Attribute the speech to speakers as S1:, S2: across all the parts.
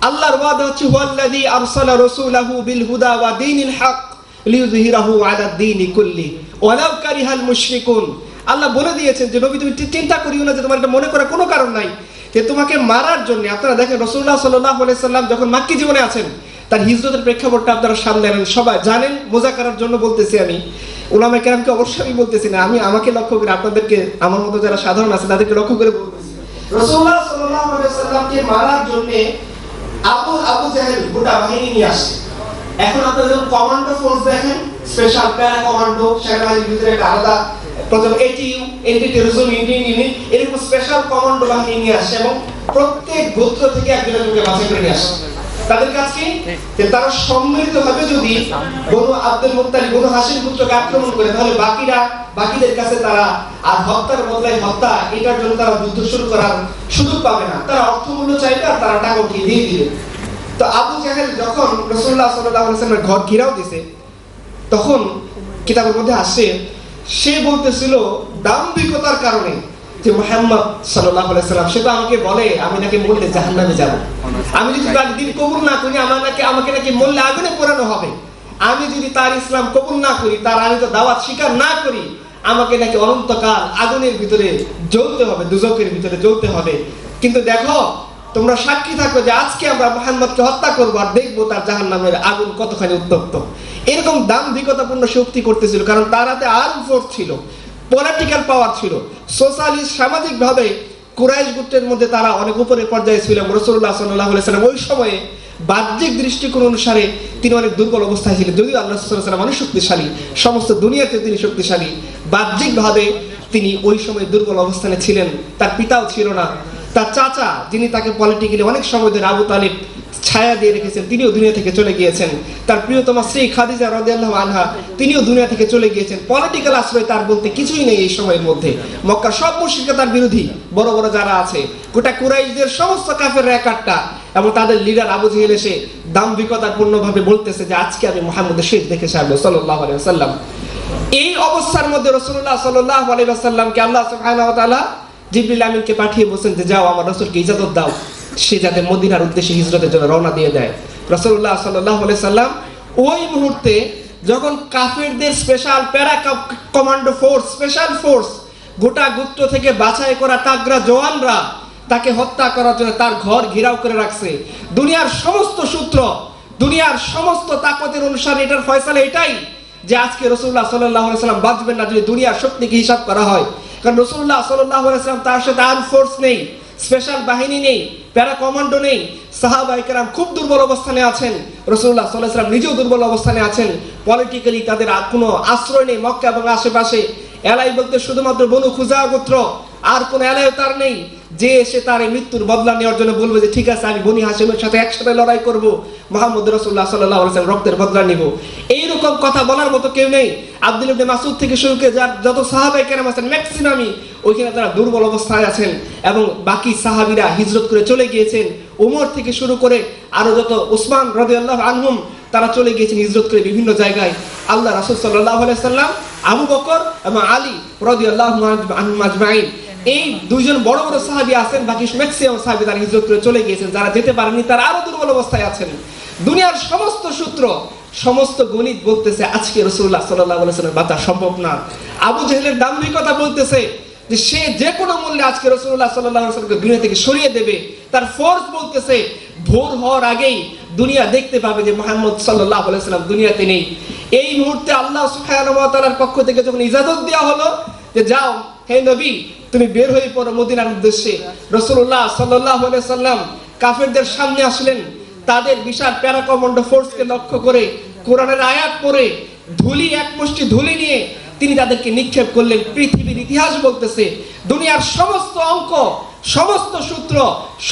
S1: আল্লাহর ওয়াদা হচ্ছে হুয়াল্লাযী আরসালা রাসূলাহু বিল হুদা ওয়া দীনিল হক লিইয়ুযহিরাহু আলা দ্বীনি কুল্লি ওয়ালাউ কারিহাল মুশরিকুন। আল্লাহ বলে দিয়েছেন যে নবী তুমি চিন্তা করিও না যে তোমার এটা মনে করার কোনো কারণ নাই যে তোমাকে মারার জন্য। আপনারা দেখেন রাসূলুল্লাহ সাল্লাল্লাহু আলাইহি সাল্লাম যখন মাক্কি জীবনে আছেন, তার হিজরতের প্রেক্ষাপটটা আপনারা সামনে আনেন, সবাই জানেন। মুযাকারার জন্য বলতেছি আমি, উলামায়ে কেরামকে অবশ্যই আমি বলতেছি না, আমি আমাকে লক্ষ্য করে, আপনাদেরকে আমার মতো যারা সাধারণ আছে তাদেরকে লক্ষ্য করে বলতেছি। রাসূলুল্লাহ সাল্লাল্লাহু আলাইহি সাল্লামকে মারার জন্য আবু জাহেল গোটা বাহিনী নিয়ে আসে। এখন আপনারা যখন কমান্ডো ফোর্স দেখেন, স্পেশাল প্যারা কমান্ডো, সেনাবাহিনীর ভিতরে একটা আলাদা প্রথম এটিইউ, এন্টি টেররিজম ইউনিট, এরকম স্পেশাল কমান্ডো বাহিনী নিয়ে আসে এবং প্রত্যেক গোত্র থেকে একজনকে বাছাই করে নিয়ে আসে। তাদের কাছে যে তারা সম্মিলিতভাবে যদি বনু আব্দুল মুত্তালিব, বনু হাশিম পুত্রকে আক্রমণ করে, তাহলে বাকিদের কাছে তারা আর হত্যার বদলায় হত্যা, এটার জন্য তারা যুদ্ধ শুরু করার সুযোগ পাবে না। তারা অর্থমূল্য চাইবে আর তারা টাকা উঠিয়ে দিয়ে দিবে। তো আবু জাহেল যখন রাসূলুল্লাহ সাল্লাল্লাহু আলাইহি ওয়াসাল্লামের ঘর ঘিরাও দিছে, তখন কিতাবের মধ্যে আসে সে বলতেছিল দাম্ভিকতার কারণে যে মুহাম্মদ সাল্লাল্লাহু আলাইহি ওয়াসাল্লাম সে তো আমাকে বলে আমি নাকি মরলে জাহান্নামে যাব, আমি যদি তার দিন কবুল না করি আমাকে নাকি মরলে আগুনে পোড়ানো হবে, আমি যদি তার ইসলাম কবুল না করি, তার আমি তো দাওয়াত স্বীকার না করি, আমাকে নাকি অনন্তকাল আগুনের ভিতরে জ্বলতে হবে, দুজকের ভিতরে জ্বলতে হবে। কিন্তু দেখো তোমরা সাক্ষী থাকো যে আজকে আমরা মুহাম্মদকে হত্যা করবো আর দেখবো তার জাহান্নামের আগুন কতখানি উত্তপ্ত। এরকম দাম্ভিকতাপূর্ণ শক্তি করতেছিল, কারণ তার হাতে আর্ম ফোর্স ছিল, পলিটিক্যাল পাওয়ার ছিল, সোশ্যালিস্ট সামাজিকভাবে কুরাইশ গোত্রের মধ্যে তারা অনেক উপরে পর্যায়ে ছিল। রাসূলুল্লাহ সাল্লাল্লাহু আলাইহি ওয়াসাল্লাম ওই সময়ে বাহ্যিক দৃষ্টিকোণ অনুসারে তিনি অনেক দুর্বল অবস্থায় ছিলেন, যদিও আল্লাহ সাল্লাল্লাহু আলাইহি ওয়াসাল্লাম অনেক শক্তিশালী, সমস্ত দুনিয়াতে তিনি শক্তিশালী। বাহ্যিকভাবে তিনি ওই সময় দুর্বল অবস্থানে ছিলেন। তার পিতাও ছিল না, তার চাচা যিনি তাকে পলিটিক্যালি অনেক সময় ধরে আবু তালিব ছায়া দিয়ে রেখেছেন, তিনিও দুনিয়া থেকে চলে গিয়েছেন। তার প্রিয়তমা স্ত্রী খাদিজা রাদিয়াল্লাহু আনহা তিনিও দুনিয়া থেকে চলে গিয়েছেন। পলিটিক্যাল আশ্রয় তার বলতে কিছুই নেই এই সময়ের মধ্যে। মক্কার সব মুশরিকরা তার বিরোধী, বড় বড় যারা আছে, গোটা কুরাইশদের সমস্ত কাফেররা একাট্টা, এবং তাদের লিডার আবু জাহেল এসে দাম্ভিকতাপূর্ণভাবে বলতেছে যে আজকে আমি মুহাম্মদের শেষ দেখে আসবো সাল্লাল্লাহু আলাইহি ওয়াসাল্লাম। এই অবস্থার মধ্যে রাসূলুল্লাহ সাল্লাল্লাহু আলাইহি ওয়াসাল্লামকে আল্লাহ সুবহানাহু ওয়া তাআলা জিবরিল আমিনকে পাঠিয়ে বলেন যে যাও আমার রাসূলকে ইজাজত দাও, সে যাতে মদিনার উদ্দেশ্যে হিজরতের জন্য রওনা দিয়ে দেয়। রাসূলুল্লাহ সাল্লাল্লাহু আলাইহি সাল্লাম ওই মুহূর্তে যখন কাফেরদের special para commando force, special force, গোটা গোত্র থেকে বাছাই করা তাগড়া জওয়ানরা তাকে হত্যা করার জন্য তার ঘর ঘেরাও করে রাখছে, দুনিয়ার সমস্ত সূত্র, দুনিয়ার সমস্ত তাকতের অনুসারে এটার ফয়সালা এটাই যে আজকে রাসূলুল্লাহ সাল্লাল্লাহু আলাইহি সাল্লাম বাঁচবেন না যদি দুনিয়ার শক্তিকে হিসাব করা হয়। কারণ রাসূলুল্লাহ সাল্লাল্লাহু আলাইহি সাল্লাম তার সাথে আর্ম ফোর্স নেই, স্পেশাল বাহিনী নেই, প্যারা কমান্ডো নেই, সাহাবায়ে কেরাম খুব দুর্বল অবস্থানে আছেন, রাসূলুল্লাহ সাল্লাল্লাহু আলাইহি সাল্লাম নিজেও দুর্বল অবস্থানে আছেন, পলিটিক্যালি তাদের কোনো আশ্রয় নেই মক্কা এবং আশেপাশে। এলাই বলতে শুধুমাত্র বনু খুজাআ গোত্র, আর কোন এলাইও তার নেই যে এসে তার এই মৃত্যুর বদলা নেওয়ার জন্য বলবে যে ঠিক আছে আমি বনি হাশিমের সাথে একসাথে লড়াই করব, মুহাম্মদ রাসূলুল্লাহ সাল্লাল্লাহু আলাইহি ওয়াসাল্লাম রক্তের বদলা নিব, এইরকম কথা বলার মতো কেউ নেই। আব্দুল্লাহ ইবনে মাসউদ থেকে শুরু করে যত সাহাবায়ে কেরাম আছেন ম্যাক্সিমামই ওইখানে তারা দুর্বল অবস্থায় আছেন, এবং বাকি সাহাবীরা হিজরত করে চলে গিয়েছেন। ওমর থেকে শুরু করে আরো যত উসমান রাদিয়াল্লাহু আনহুম তারা চলে গিয়েছেন হিজরত করে বিভিন্ন জায়গায়। আল্লাহ রাসূল সাল্লাল্লাহু আলাইহি সাল্লাম, আবু বকর এবং আলী রাদিয়াল্লাহু আনহুম আজমাইন, এই দুইজন বড় বড় সাহাবী আছেন, বাকি ম্যাক্সিমাম সাহাবী তারা হিজরত করে চলে গিয়েছেন। যারা যেতে পারেনি তারা আরো দুর্বল অবস্থায় আছেন। দুনিয়ার সমস্ত সূত্র, সমস্ত গণিত বলতেছে আজকে রাসূলুল্লাহ সাল্লাল্লাহু আলাইহি ওয়াসাল্লাম বাঁচা সম্ভব না। আবু জাহেলের দাম্ভিকতা বলতেছে যে সে যে কোনো মূল্যে আজকে রাসূলুল্লাহ সাল্লাল্লাহু আলাইহি ওয়াসাল্লামকে দুনিয়া থেকে সরিয়ে দেবে। তার ফোর্স বলতেছে ভোর হওয়ার আগেই দুনিয়া দেখতে পাবে যে মুহাম্মদ সাল্লাল্লাহু আলাইহি ওয়াসাল্লাম দুনিয়াতে নেই। এই মুহূর্তে আল্লাহ সুবহানাহু ওয়া তাআলার পক্ষ থেকে যখন ইজাজত দেওয়া হলো যে যাও হে নবী তুমি বের হয়ে পড়ো মদিনার উদ্দেশ্যে, রাসূলুল্লাহ সাল্লাল্লাহু আলাইহি ওয়াসাল্লাম কাফেরদের সামনে আসলেন। তাদের বিশাল প্যারা কমান্ডো ফোর্সকে লক্ষ্য করে কোরআনের আয়াত পড়ে ধুলি, এক মুষ্টি ধুলি নিয়ে তিনি তাদেরকে নিক্ষেপ করলেন। পৃথিবীর ইতিহাস বলতেছে দুনিয়ার সমস্ত অঙ্ক, সমস্ত সূত্র,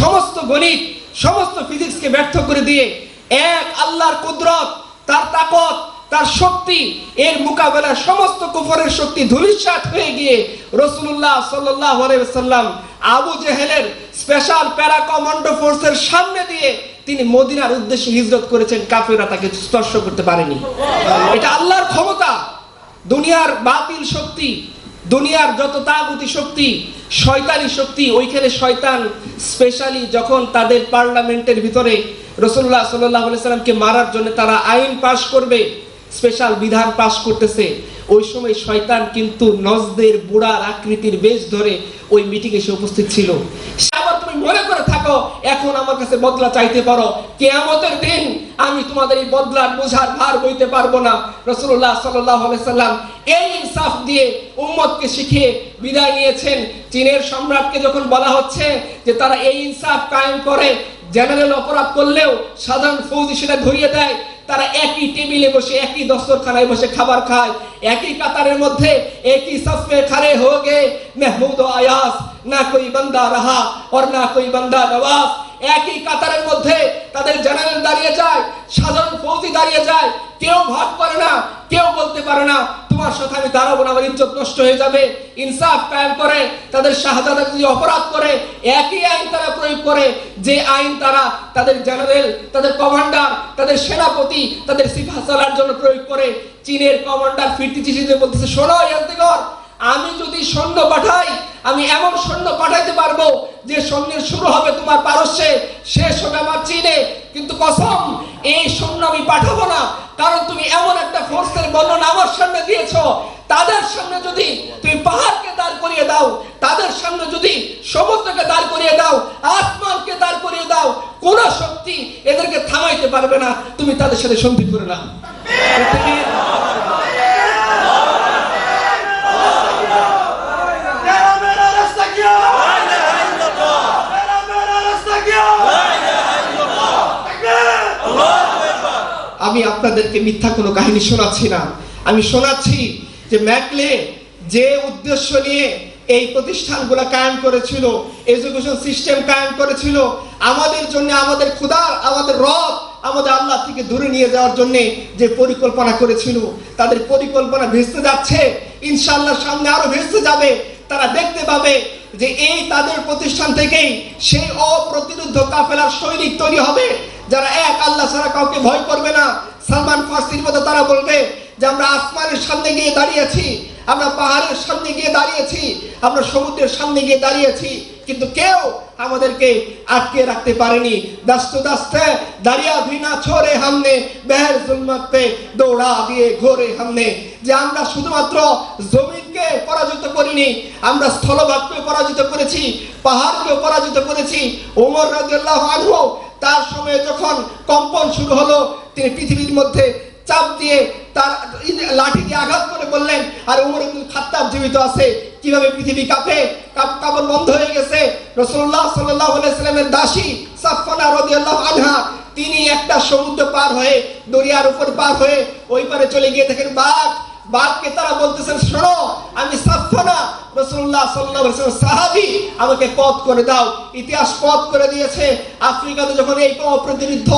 S1: সমস্ত গণিত, সমস্ত ফিজিক্সকে ব্যর্থ করে দিয়ে এক আল্লাহর কুদরত, তার তাকত, তার শক্তি, এর মোকাবেলায় সমস্ত কুফরের শক্তি ধূলিসাৎ হয়ে গিয়ে রাসূলুল্লাহ সাল্লাল্লাহু আলাইহি ওয়াসাল্লাম আবু জাহেলের স্পেশাল প্যারা কমান্ডো ফোর্সের সামনে দিয়ে তিনি মদিনার উদ্দেশ্যে হিজরত করেছেন। কাফেররা তাকে স্পর্শ করতে পারেনি। এটা আল্লাহর ক্ষমতা। দুনিয়ার বাতিল শক্তি, দুনিয়ার যত তাগুতি শক্তি, শয়তানি শক্তি, ওইখানে শয়তান স্পেশালি যখন তাদের পার্লামেন্টের ভিতরে রাসূলুল্লাহ সাল্লাল্লাহু আলাইহি সাল্লামকে মারার জন্য তারা আইন পাশ করবে, স্পেশাল বিধান পাশ করতেছে, ওই সময় শয়তান কিন্তু নজদের বুড়ার আকৃতির বেশ ধরে ওই মিটিং এসে উপস্থিত ছিল। আবার তুমি মনে করে থাকো এখন আমার কাছে বদলা চাইতে পারো, কিয়ামতের দিন আমি তোমাদের এই বদলার বোঝার ভার বইতে পারবো না। রাসূলুল্লাহ সাল্লাল্লাহু আলাইহি সাল্লাম এই ইনসাফ দিয়ে উম্মতকে শিখিয়ে বিদায় নিয়েছেন। চীনের সম্রাটকে যখন বলা হচ্ছে যে তারা এই ইনসাফ কায়েম করে, জেনারেল অপরাধ করলেও সাধারণ ফৌজি সেটা ধরিয়ে দেয়, তারা একই টেবিলে বসে একই দস্তরখানায় বসে খাবার খায়, একই কাতারের মধ্যে একই সফে খড়ে हो गए महमूद और अयास, না कोई बंदा रहा और ना कोई बंदा नवाज। একই কাতারের মধ্যে তাদের জেনারেল দাঁড়িয়ে যায়, সাধারণ ফৌজি দাঁড়িয়ে যায়, কেউ ভাগ করে না, কেউ বলতে পারে না তোমার সাথে আমি দাঁড়াবো না, আমার ইজ্জত নষ্ট হয়ে যাবে। ইনসাফ কায়েম করে, তাদের শাহাদাত যদি অপরাধ করে একই আইন তারা প্রয়োগ করে, যে আইন তারা তাদের জেনারেল, তাদের কমান্ডার, তাদের সেনাপতি, তাদের সিপাহসালার জন্য প্রয়োগ করে। চীনের কমান্ডার ফিরতি চিঠিতে বলতেছে, শোনো ইয়াজদিগর, আমি যদি সৈন্য পাঠাই, আমি এমন সৈন্য পাঠাইতে পারবো যে সৈন্যের শুরু হবে তোমার পারস্যে, শেষ হবে আমার চীনে, কিন্তু কসম এই সৈন্য আমি পাঠাবো না, কারণ তুমি এমন একটা ফোর্সের বর্ণনা আমার সামনে দিয়েছো, তাদের সামনে যদি তুমি পাহাড়কে দাঁড় করিয়ে দাও, তাদের সামনে যদি সমুদ্রকে দাঁড় করিয়ে দাও, আসমানকে দাঁড় করিয়ে দাও, কোন শক্তি এদেরকে থামাইতে পারবে না, তুমি তাদের সাথে সন্ধি করে না। আমি আপনাদেরকে মিথ্যা কোনো কাহিনী শোনাচ্ছি না, আমি শোনাচ্ছি যে ম্যাকলে যে উদ্দেশ্য নিয়ে এই প্রতিষ্ঠানগুলো কায়েম করেছিল, এডুকেশন সিস্টেম কায়েম করেছিল, আমাদের জন্য, আমাদের খোদার, আমাদের রব, আমাদের আল্লাহ থেকে দূরে নিয়ে যাওয়ার জন্য যে পরিকল্পনা করেছিল, তাদের পরিকল্পনা ভেস্তে যাচ্ছে, ইনশাআল্লাহ সামনে আরো ভেস্তে যাবে। তারা দেখতে পাবে যে এই তাদের প্রতিষ্ঠান থেকেই সেই অপ্রতিরোধ কাফেলার সৈনিক তৈরি হবে, যারা এক আল্লাহ ছাড়া কাউকে ভয় করবে না। সালমান ফার্সির মতো তারা বলবে যে আমরা আসমানের সামনে গিয়ে দাঁড়িয়েছি, আমরা পাহাড়ের সামনে গিয়ে দাঁড়িয়েছি, আমরা সমুদ্রের সামনে গিয়ে দাঁড়িয়েছি, কিন্তু কেউ আমাদেরকে আটকে রাখতে পারেনি। দাস্তে দাস্তে দাঁড়িয়া ভিনা ছোড়ে হামনে, বেহের জুলমত পে দৌড়া দিয়ে ঘোরে হামনে। যে আমরা শুধুমাত্র জমিনকে পরাজিত করিনি, আমরা স্থলভাগকে পরাজিত করেছি, পাহাড়কে পরাজিত করেছি। ওমর রাদিয়াল্লাহু আনহু তার সময় যখন কম্পন শুরু হলো, তিনি পৃথিবীর মধ্যে চাপ দিয়ে তার লাঠি দিয়ে আঘাত করে বললেন, আর উমর ইবনুল খাত্তাব জীবিত আছে, কিভাবে পৃথিবী কাঁপে, কাঁপন বন্ধ হয়ে গেছে। রাসূলুল্লাহ সাল্লাল্লাহু আলাইহি সাল্লামের দাসী সাফওয়ানা রাদিয়াল্লাহু আনহা, তিনি একটা সমুদ্র পার হয়ে, দরিয়ার উপর পার হয়ে ওই পারে চলে গিয়ে দেখেন বাঘকে তারা বলতেছেন, শোনো আমি সাফওয়ানা, রাসূলুল্লাহ সাল্লাল্লাহু আলাইহি ওয়াসাল্লাম সাহাবী, আমাকে পথ করে দাও। ইতিহাস পথ করে দিয়েছে। আফ্রিকাতে যখন এই অপ্রতিরোধ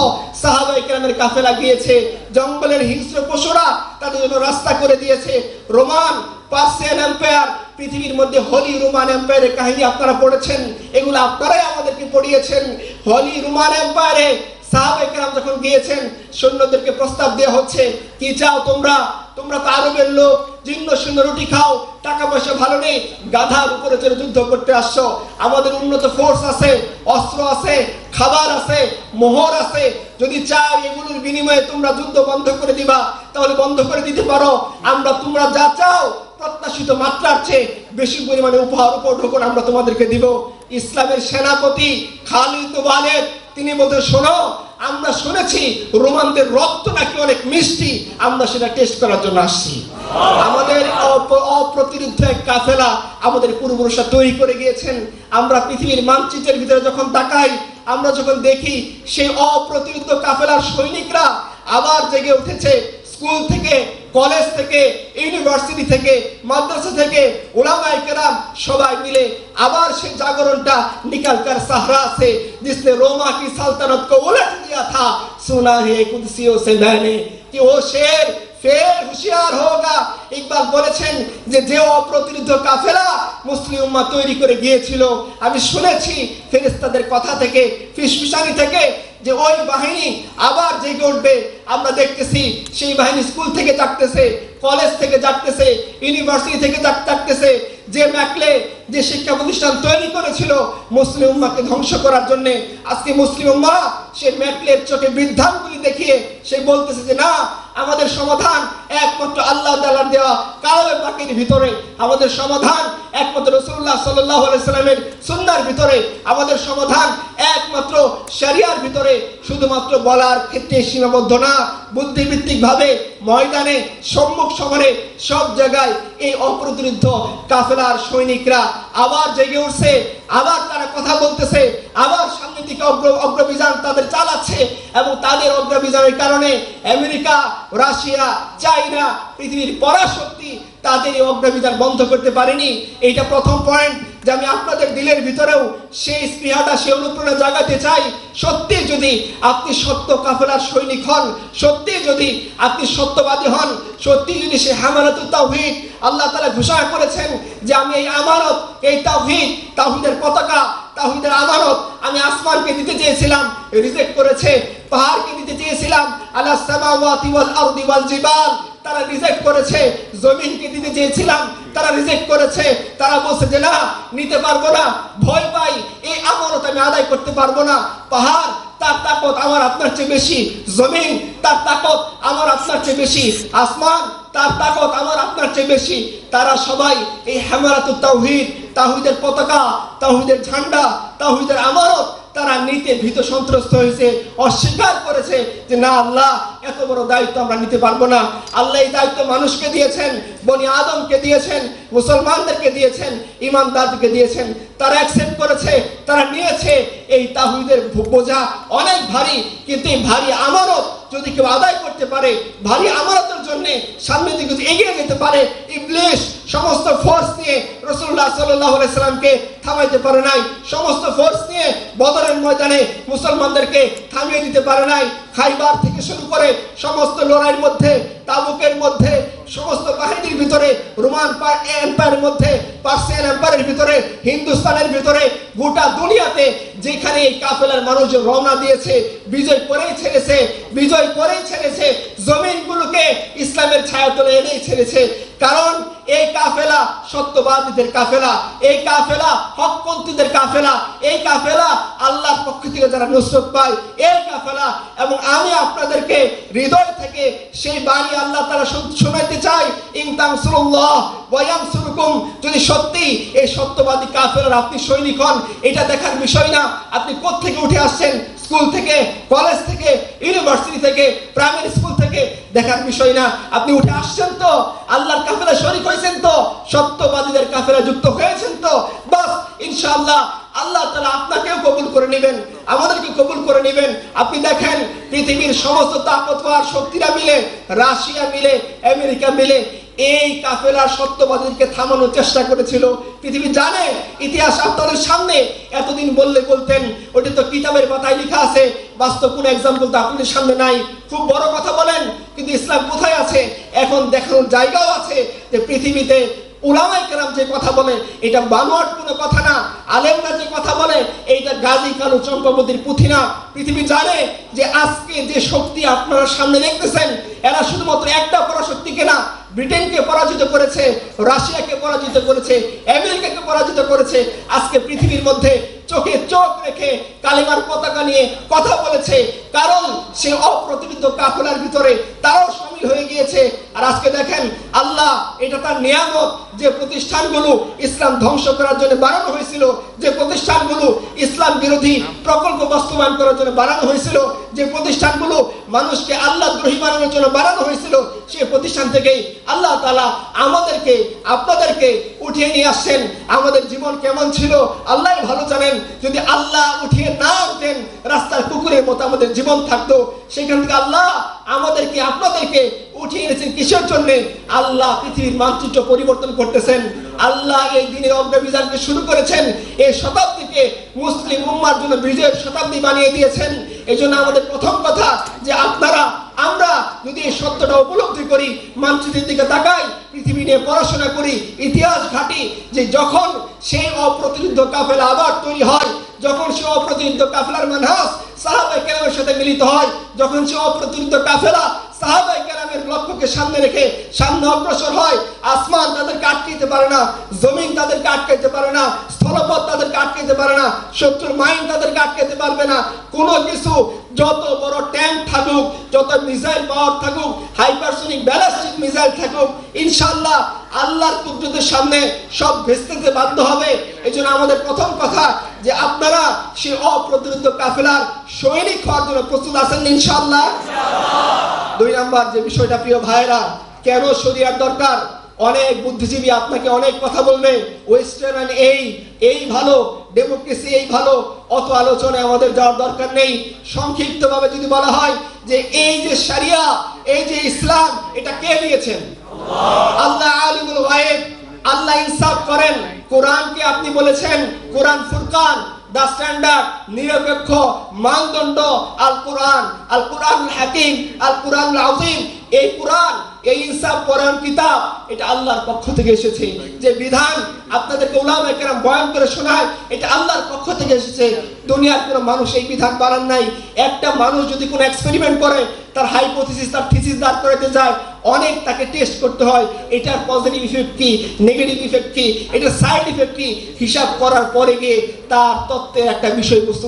S1: সাহাবায়ে কেরামের কাফেলা গিয়েছে, জঙ্গলের হিংস্র পশুরা তাদের জন্য রাস্তা করে দিয়েছে। রোমান পার্সিয়ান এম্পায়ার, পৃথিবীর মধ্যে হলি রোমান এম্পায়ারের কাহিনী আপনারা পড়েছেন, এগুলো আপনারাই আমাদেরকে পড়িয়েছেন। হলি রোমান এম্পায়ারে সাহাবায়ে কেরাম যখন গিয়েছেন, সৈন্যদেরকে প্রস্তাব দেওয়া হচ্ছে, কি চাও তোমরা? তোমরা তো আরবের লোক, জীর্ণ শীর্ণ রুটি খাও, টাকা পয়সা ভালো নেই, গাধার উপরে চড়ে যুদ্ধ করতে আসছো। আমাদের উন্নত ফোর্স আছে, অস্ত্র আছে, খাবার আছে, মোহর আছে, যদি চাও এগুলোর বিনিময়ে তোমরা যুদ্ধ বন্ধ করে দিবা, তাহলে বন্ধ করে দিতে পারো। আমরা তোমরা যা চাও প্রত্যাশিত মাত্রার চেয়ে বেশি পরিমাণে উপহার উপঢৌকন আমরা তোমাদেরকে দিব। ইসলামের সেনাপতি খালিদ ওয়ালিদ তিনি বলতে, শোনো আমরা শুনেছি রোমানদের রক্ত নাকি অনেক মিষ্টি, আমরা সেটা টেস্ট করার জন্য আসছি। আমাদের অপ্রতিরোধ এক কাফেলা আমাদের পূর্বপুরুষরা তৈরি করে গিয়েছেন। আমরা পৃথিবীর মানচিত্রের ভিতরে যখন তাকাই, আমরা যখন দেখি সেই অপ্রতিরোধ কাফেলার সৈনিকরা আবার জেগে উঠেছে। স্কুল থেকে, কলেজ থেকে, ইউনিভার্সিটি থেকে, মাদ্রাসা থেকে উলামায়ে কেরাম সবাই মিলে আবার সেই জাগরণটা निकल कर सहरा से, जिसने रोमा की सल्तनत को उलट दिया था, सुना है कुदसियों से मैंने कि वो शेर ফের হুঁশিয়ার হোগা। ইকবাল বলেছেন যে অপ্রতিরোধ কাফেলা মুসলিম উম্মাহ তৈরি করে গিয়েছিল, আমি শুনেছি ফেরেশতাদের কথা থেকে, ফিসফিসানি থেকে, যে ওই বাহিনী আবার জেগে উঠবে। আমরা দেখতেছি সেই বাহিনী স্কুল থেকে জাগতেছে, কলেজ থেকে জাগতেছে, ইউনিভার্সিটি থেকে জাগতেছে, যে ম্যাকলে যে শিক্ষা প্রতিষ্ঠান তৈরি করেছিল মুসলিম উম্মাহকে ধ্বংস করার জন্য, আজকে মুসলিম উম্মাহ সেই ম্যাকলের চোখে বিধানগুলি দেখিয়ে সে বলতেছে যে না, আমাদের সমাধান একমাত্র আল্লাহ তাআলার দেওয়া কালামে পাকের ভিতরে, আমাদের সমাধান একমাত্র রাসূলুল্লাহ সাল্লাল্লাহু আলাইহি সাল্লামের সুন্নাহর ভিতরে, আমাদের সমাধান একমাত্র শরিয়ার ভিতরে। শুধুমাত্র বলার ক্ষেত্রে সীমাবদ্ধ না, বুদ্ধিভিত্তিক ভাবে ময়দানে সম্মুখ সমরে সব জায়গায় এই অপ্রতিরোধ্য কাফেলার সৈনিকরা আবার জেগে উঠছে, আবার তারা কথা বলতেছে, আবার সামনের দিকে অগ্রবিযান তাদের চালাচ্ছে। এবং তাদের অগ্রবিযানের কারণে আমেরিকা, রাশিয়া, চায়না, পৃথিবীর পরাশক্তি তাদের এই অগ্রবিযান বন্ধ করতে পারেনি। এইটা প্রথম পয়েন্ট, যে আমি আপনাদের দিলের ভিতরেও সেই স্পৃহাটা, সেই অনুপ্রেরণা জাগাতে চাই। সত্যি যদি আপনি সত্য কাফেলার সৈনিক হন, সত্যি যদি আপনি সত্যবাদী হন, সত্যি যদি সে হামানাতুত তাওহীদ, আল্লাহ তাআলা ঘোষণা করেছেন যে আমি এই আমানত, এই তাওহীদ, তাওহীদের পতাকা, তাওহীদের আমানত আমি আসমানকে দিতে চেয়েছিলাম, রিজেক্ট করেছে। পাহাড়কে দিতে চেয়েছিলাম, আলাস সামাওয়াতি ওয়াল আরদি ওয়াল জিবাল, তারা রিজেক্ট করেছে। জমিনকে দিতে চেয়েছিলাম, তারা রিজেক্ট করেছে। তারা বলছে যে না, নিতে পারবো না, ভয় পাই, এই আমানত আমি আদায় করতে পারবো না। পাহাড় তার তাকত আমার আপনার চেয়ে বেশি, জমিন তার তাকত আমার আপনার চেয়ে বেশি, আসমান তার তাকত আমার আপনার চেয়ে বেশি। তারা সবাই এই হামানাতুত তাওহীদ, তাওহীদের পতাকা, তাওহীদের ঝান্ডা, তাওহীদের আমানত তারা নিতে ভীত সন্ত্রস্ত হয়েছে, অস্বীকার করেছে যে না, আল্লাহ এত বড় দায়িত্ব আমরা নিতে পারবো না। আল্লাহ এই দায়িত্ব মানুষকে দিয়েছেন, বনি আদমকে দিয়েছেন, মুসলমানদেরকে দিয়েছেন, ইমানদারদেরকে দিয়েছেন। তারা অ্যাকসেপ্ট করেছে, তারা নিয়েছে। এই তাওহীদের বোঝা অনেক ভারী, কিন্তু এই ভারী আমানত যদি কেউ আদায় করতে পারে, ভারী আমানতের জন্য সামনের দিকে যদি এগিয়ে যেতে পারে, ইবলিস সমস্ত ফোর্স নিয়ে রাসূলুল্লাহ সাল্লাল্লাহু আলাইহি সাল্লামকে থামাইতে পারে নাই, সমস্ত ফোর্স নিয়ে বদরের ময়দানে মুসলমানদেরকে থামিয়ে দিতে পারে নাই। খাইবার থেকে শুরু করে সমস্ত লড়াইয়ের মধ্যে, তাবুকের মধ্যে, সমস্ত বাহিনীর ভিতরে, রোমান এম্পায়ারের মধ্যে, পার্সিয়ান এম্পায়ারের ভিতরে, হিন্দুস্তানের ভিতরে, গোটা দুনিয়াতে যেখানে এই কাফেলার মানুষ রওনা দিয়েছে, বিজয় করেই ছেড়েছে, বিজয় করেই ছেড়েছে, জমিনগুলোকে ইসলামের ছায়াতলে এনেই ছেড়েছে। কারণ এই কাফেলা সত্যবাদীদের কাফেলা, এই কাফেলা হকপন্থীদের কাফেলা, এই কাফেলা আল্লাহর পক্ষ থেকে যারা নুসরত পায় এই কাফেলা। এবং আমি আপনাদেরকে হৃদয় থেকে সেই বাণী আল্লাহ তাআলা শোনাতে চাই, ইন তানসুরুল্লাহ ওয়া ইয়ানসুরকুম। যদি সত্যি এই সত্যবাদী কাফেলার আপনি সৈনিক হন, এটা দেখার বিষয় না আপনি কোত্থেকে উঠে আসছেন, স্কুল থেকে, কলেজ থেকে, ইউনিভার্সিটি থেকে, প্রাইমারি স্কুল থেকে, দেখার বিষয় না আপনি উঠে আসছেন তো, আল্লাহর কাফেলা শরীক হয়েছেন তো, সত্যবাদীদের কাফেলা যুক্ত হয়েছেন তো, বাস ইনশাআল্লাহ আল্লাহ তাআলা আপনাকেও কবুল করে নেবেন, আমাদেরকে কবুল করে নেবেন। আপনি দেখেন পৃথিবীর সমস্ত তাকতওয়ার শক্তিরা মিলে, রাশিয়া মিলে, আমেরিকা মিলে এই কাফেলার সত্যবাদীদেরকে থামানোর চেষ্টা করেছিল। পৃথিবী জানে, ইতিহাস আপনাদের সামনে এতদিন বলতেন ওটা তো কিতাবের পাতায় লেখা আছে, বাস্তব কোনো এক্সাম্পল তো আপনাদের সামনে নাই। খুব বড় কথা বলেন, কিন্তু ইসলাম কোথায় আছে এখন দেখানোর জায়গাও আছে যে পৃথিবীতে উলামায়ে কেরাম যে কথা বলে এটা বানোয়াট কোনো কথা না, আলেমরা যে কথা বলে এইটা গাজী কালু চম্পাবতীর পুঁথি না। পৃথিবী জানে যে আজকে যে শক্তি আপনারা সামনে দেখতেছেন এরা শুধুমাত্র একটা পরাশক্তিকে না, ব্রিটেনকে পরাজিত করেছে, রাশিয়াকে পরাজিত করেছে, আমেরিকাকে পরাজিত করেছে। আজকে পৃথিবীর মধ্যে চোখে চোখ রেখে কালিমার পতাকা নিয়ে কথা বলেছে, কারণ সে অপ্রতিরোধ্য কাফেলার ভিতরে তারাও শামিল হয়ে গিয়েছে। আর আজকে দেখেন আল্লাহ এটা তার নিয়ামত, যে প্রতিষ্ঠানগুলো ইসলাম ধ্বংস করার জন্য বানানো হয়েছিল, যে প্রতিষ্ঠানগুলো ইসলাম বিরোধী প্রকল্প বাস্তবায়ন করার জন্য বানানো হয়েছিল, যে প্রতিষ্ঠানগুলো মানুষকে আল্লাহ দ্রোহী বানানোর জন্য বানানো হয়েছিল, সেই প্রতিষ্ঠান থেকেই আল্লাহ তাআলা আমাদেরকে আপনাদেরকে উঠিয়ে নিয়ে আসছেন। আমাদের জীবন কেমন ছিল আল্লাহই ভালো জানেন। যদি আল্লাহ উঠিয়ে না আনতেন রাস্তার কুকুরের মতো আমাদের জীবন থাকতো। সেখান থেকে আল্লাহ আমাদেরকে আপনাদেরকে উঠিয়ে এনেছেন কিসের জন্য? আল্লাহ পৃথিবীর মানচিত্র পরিবর্তন করতেছেন। আল্লাহ এই দিনের অগ্রবিজানকে শুরু করেছেন, এই শতাব্দীকে মুসলিম উম্মার জন্য বিজয়ের শতাব্দী বানিয়ে দিয়েছেন। এই জন্য আমাদের প্রথম কথা যে আমরা যদি এই সত্যটা উপলব্ধি করি, মানচিত্রের দিকে তাকাই, পৃথিবী নিয়ে পড়াশোনা করি, ইতিহাস ঘাটি, যে যখন সেই অপ্রতিরোধ্য কাফেলা আবার তৈরি হয়, যখন সেই অপ্রতিরোধ্য কাফেলার মানহাজ সাহাবায়ে কেরামের সাথে মিলিত হয়, যখন সেই অপ্রতিরোধ্য কাফেলা সাহাবায়ে কেরামের লক্ষ্যকে সামনে রেখে সামনে অগ্রসর হয়, আসমান তাদেরকে আটকাইতে পারে না, জমিন তাদেরকে আটকাইতে পারে না, স্থলপথ তাদেরকে আটকাইতে পারে না, শত্রুর মাইন তাদেরকে আটকাইতে পারবে না। কোনো কিছু যত বড় ট্যাঙ্ক থাকুক, যত মিসাইল পাওয়ার থাকুক, হাইপারসোনিক ব্যালিস্টিক মিসাইল থাকুক, ইনশাআল্লাহ আল্লাহর কুদরতের সামনে সব ভেস্তে বাধ্য হবে। এজন্য আমাদের প্রথম কথা যে আপনারা সেই অপ্রতিরোধ কাফেলার সৈনিক হওয়ার জন্য প্রস্তুত আছেন ইনশাআল্লাহ। দুই নাম্বার যে বিষয়টা প্রিয় ভাইরা, কেন শরিয়ার দরকার? অনেক বুদ্ধিজীবী আপনাকে অনেক কথা বলবে, ওয়েস্টার্ন এই ভালো, ডেমোক্রেসি এই ভালো, অত আলোচনায় আমাদের যাওয়ার দরকার নেই। সংক্ষিপ্তভাবে যদি বলা হয় যে এই যে শরিয়া, এই যে ইসলাম, এটা কে দিয়েছেন? আল্লাহ আলিমুল গায়ব, আল্লাহ ইনসাফ করেন। কোরআনকে আপনি বলেছেন কোরআন ফুরকান, দা স্ট্যান্ডার্ড, নিরপেক্ষ মানদণ্ড, আল কোরআনুল হাকিম, আল কোরআনুল আযীম। এই কোরআন, এই ইনসাফ কোরআন কিতাব, এটা আল্লাহর পক্ষ থেকে এসেছে। যে বিধান আপনাদেরকে উলামায়ে কেরাম বয়ান করে শোনায়, এটা আল্লাহর পক্ষ থেকে এসেছে। দুনিয়ার কোনো মানুষ এই বিধান বানান নাই। একটা মানুষ যদি কোনো এক্সপেরিমেন্ট করে, তার হাইপোথিসিস, তার থিসিস দাঁড় করাতে যায়, অনেক তাকে টেস্ট করতে হয়। এটার পজিটিভ ইফেক্ট কি, নেগেটিভ ইফেক্ট কি, এটার সাইড ইফেক্ট কি, হিসাব করার পরে গিয়ে তার তত্ত্বের একটা বিষয়বস্তু